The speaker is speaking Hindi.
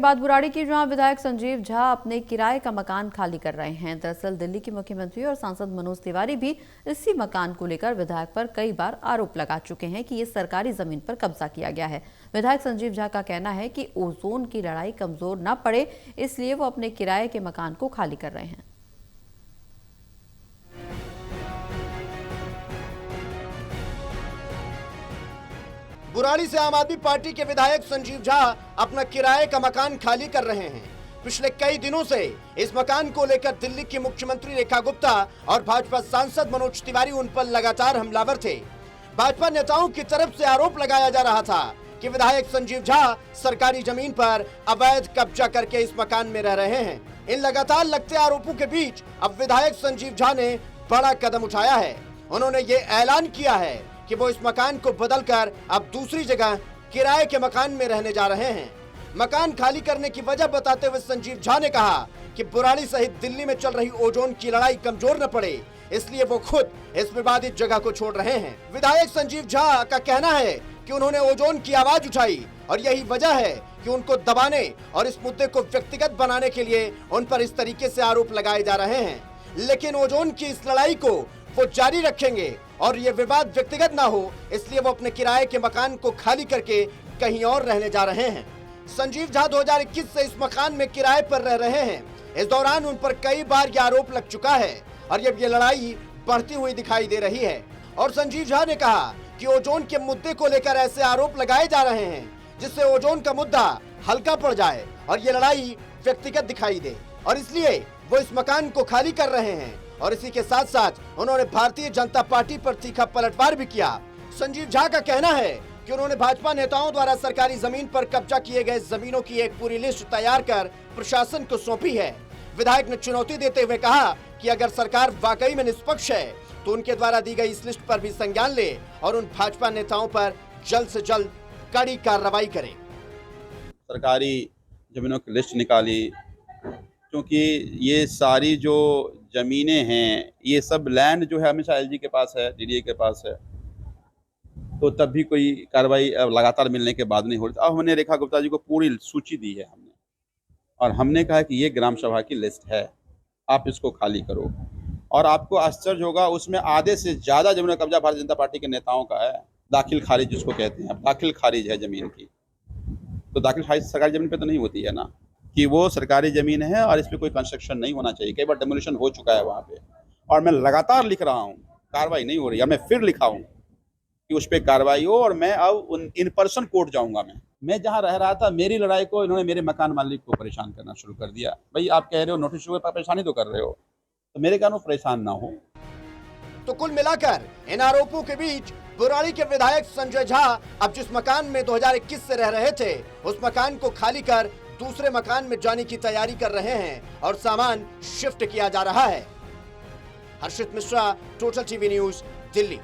बाद बुराड़ी की जहां विधायक संजीव झा अपने किराए का मकान खाली कर रहे हैं। दरअसल दिल्ली के मुख्यमंत्री और सांसद मनोज तिवारी भी इसी मकान को लेकर विधायक पर कई बार आरोप लगा चुके हैं कि ये सरकारी जमीन पर कब्जा किया गया है। विधायक संजीव झा का कहना है कि ओजोन की लड़ाई कमजोर न पड़े, इसलिए वो अपने किराए के मकान को खाली कर रहे हैं। बुराड़ी से आम आदमी पार्टी के विधायक संजीव झा अपना किराए का मकान खाली कर रहे हैं। पिछले कई दिनों से इस मकान को लेकर दिल्ली की मुख्यमंत्री रेखा गुप्ता और भाजपा सांसद मनोज तिवारी उन पर लगातार हमलावर थे। भाजपा नेताओं की तरफ से आरोप लगाया जा रहा था कि विधायक संजीव झा सरकारी जमीन पर अवैध कब्जा करके इस मकान में रह रहे हैं। इन लगातार लगते आरोपों के बीच अब विधायक संजीव झा ने बड़ा कदम उठाया है। उन्होंने ये ऐलान किया है कि वो इस मकान को बदलकर अब दूसरी जगह किराए के मकान में रहने जा रहे हैं। मकान खाली करने की वजह बताते हुए संजीव झा ने कहा कि बुराड़ी सहित दिल्ली में चल रही ओजोन की लड़ाई कमजोर न पड़े, इसलिए वो खुद इस विवादित जगह को छोड़ रहे हैं। विधायक संजीव झा का कहना है कि उन्होंने ओजोन की आवाज उठाई और यही वजह है कि उनको दबाने और इस मुद्दे को व्यक्तिगत बनाने के लिए उन पर इस तरीके से आरोप लगाए जा रहे हैं। लेकिन ओजोन की इस लड़ाई को वो जारी रखेंगे और ये विवाद व्यक्तिगत ना हो, इसलिए वो अपने किराए के मकान को खाली करके कहीं और रहने जा रहे हैं। संजीव झा 2021 से इस मकान में किराए पर रह रहे हैं। इस दौरान उन पर कई बार ये आरोप लग चुका है और अब ये लड़ाई बढ़ती हुई दिखाई दे रही है। और संजीव झा ने कहा कि ओजोन के मुद्दे को लेकर ऐसे आरोप लगाए जा रहे हैं जिससे ओजोन का मुद्दा हल्का पड़ जाए और ये लड़ाई व्यक्तिगत दिखाई दे, और इसलिए वो इस मकान को खाली कर रहे हैं। और इसी के साथ साथ उन्होंने भारतीय जनता पार्टी पर तीखा पलटवार भी किया। संजीव झा का कहना है कि उन्होंने भाजपा नेताओं द्वारा सरकारी जमीन पर कब्जा किए गए जमीनों की एक पूरी लिस्ट तैयार कर प्रशासन को सौंपी है। विधायक ने चुनौती देते हुए कहा कि अगर सरकार वाकई में निष्पक्ष है तो उनके द्वारा दी गई इस लिस्ट पर भी संज्ञान ले और उन भाजपा नेताओं पर जल्द से जल्द कड़ी कार्रवाई करे। सरकारी जमीनों की लिस्ट निकाली, क्योंकि ये सारी जो ज़मीनें हैं ये सब लैंड जो है हमेशा एलजी के पास है, डीडीए के पास है, तो तब भी कोई कार्रवाई लगातार मिलने के बाद नहीं हो रही। अब हमने रेखा गुप्ता जी को पूरी सूची दी है हमने, और हमने कहा कि ये ग्राम सभा की लिस्ट है, आप इसको खाली करो। और आपको आश्चर्य होगा, उसमें आधे से ज़्यादा जमीन का कब्जा भारतीय जनता पार्टी के नेताओं का है। दाखिल खारिज जिसको कहते हैं, दाखिल खारिज है ज़मीन की, तो दाखिल खारिज सरकारी ज़मीन पर तो नहीं होती है ना, कि वो सरकारी ज़मीन है और इस पर कोई कंस्ट्रक्शन नहीं होना चाहिए। कई बार डेमोलिशन हो चुका है वहाँ पे, और मैं लगातार लिख रहा हूँ, कार्रवाई नहीं हो रही है। मैं फिर लिखा हूँ कि उस पर कार्रवाई हो, और मैं अब इन पर्सन कोर्ट जाऊँगा। मैं जहाँ रह रहा था, मेरी लड़ाई को इन्होंने मेरे मकान मालिक को परेशान करना शुरू कर दिया। भाई आप कह रहे हो नोटिस पर परेशानी तो कर रहे हो, तो मेरे कानून परेशान ना हो। तो कुल मिलाकर इन आरोपों के बीच बुराड़ी के विधायक संजय झा अब जिस मकान में 2021 से रह रहे थे, उस मकान को खाली कर दूसरे मकान में जाने की तैयारी कर रहे हैं और सामान शिफ्ट किया जा रहा है। Harshit Mishra, total TV news, Delhi.